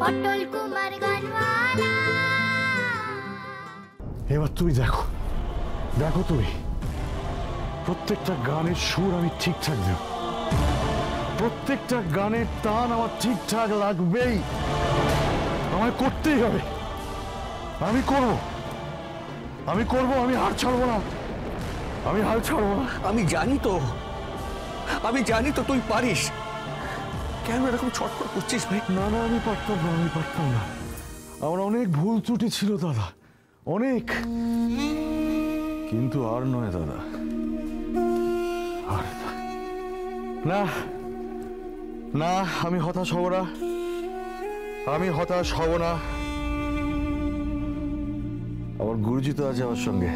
পটল কুমার গানওয়ালা। এবার তুমি দেখো, দেখো তুমি, প্রত্যেকটা গানের সুর আমি ঠিকঠাক দেব, প্রত্যেকটা গানের টান আমার ঠিকঠাক লাগবেই, আমায় করতেই হবে। আমি করব, আমি করব, আমি হাল ছাড়বো না, আমি হাল ছাড়বো না। আমি জানি তো তুই পারিস। কেন এরকম ছটফট করছিস ভাই? না না, আমি পারতাম না, আমি পারতাম না। আমার অনেক ভুল ত্রুটি ছিল দাদা, অনেক, কিন্তু আর নয় দাদা, আর না না, আমি হতাশ হব না, আমি হতাশ হব না। আমার গুরুজি তো আছে আমার সঙ্গে,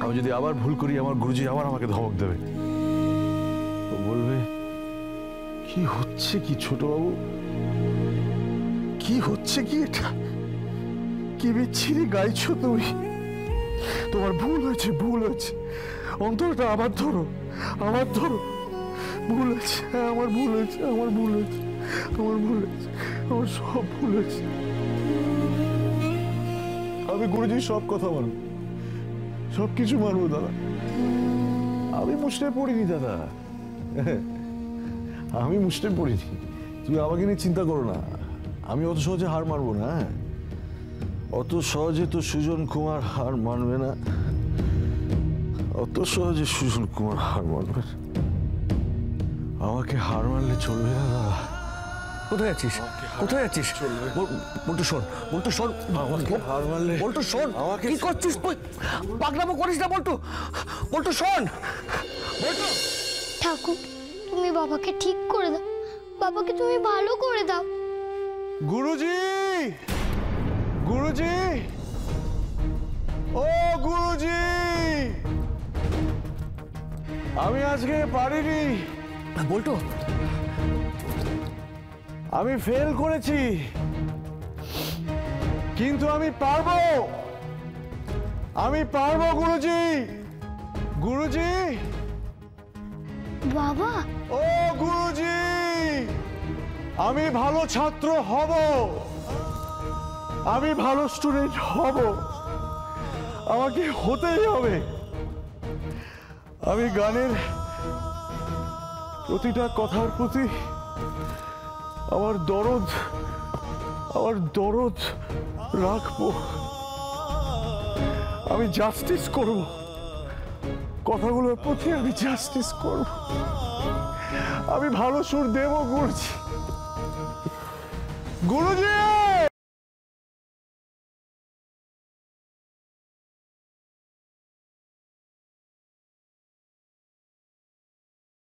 আমি যদি আবার ভুল করি আমার গুরুজি আবার আমাকে ধমক দেবে, ও বলবে কি হচ্ছে কি ছোট বাবু, কি হচ্ছে কি, এটা কি বিচ্ছিরি গাইছো তুমি, তোমার ভুল হয়েছে, ভুল হয়েছে, অন্তরটা আবার ধরো, আবার ধরো, ভুল হয়েছে, হ্যাঁ আমার ভুল হয়েছে, আমার ভুল হয়েছে, আমার ভুল হয়েছে, আমার সব ভুল হয়েছে। আমি গুরুজির সব কথা মানব, সবকিছু মানবো দাদা, আমি মুষড়ে পড়িনি দাদা, আমি মুষড়ে পড়িনি, তুমি আমাকে নিয়ে চিন্তা করো না, আমি অত সহজে হার মানবো না, অত সহজে তো সুজন কুমার হার মানবে না, অত সহজে সুজন কুমার হার মানবে না, আমাকে হার মানলে চলবে না দাদা। কোথায় আছিস, কোথায় আছিস? বল্টু শোন, বল্টু শোন, আমাকে হার মানলে, বল্টু শোন, আমাকে কি করছিস তুই? পাগলামো করিস না বল্টু, বল্টু শোন, বল্টু। ঠাকুর, তুমি বাবাকে ঠিক করে দাও, বাবাকে তুমি ভালো করে দাও। গুরুজি, গুরুজি, ও গুরুজি, আমি আজকে পারিনি, বল্টু আমি ফেল করেছি, কিন্তু আমি পারবো, আমি পারবো গুরুজি, গুরুজি, বাবা, ও গুরুজি, আমি ভালো ছাত্র হব, আমি ভালো স্টুডেন্ট হব, আমাকে হতেই হবে, আমি গানের প্রতিটা কথার প্রতি আমার দরদ রাখবো, আমি জাস্টিস করব, কথাগুলোর প্রতি আমি জাস্টিস করব, আমি ভালো সুর দেব গুরুজি, গুরুজি।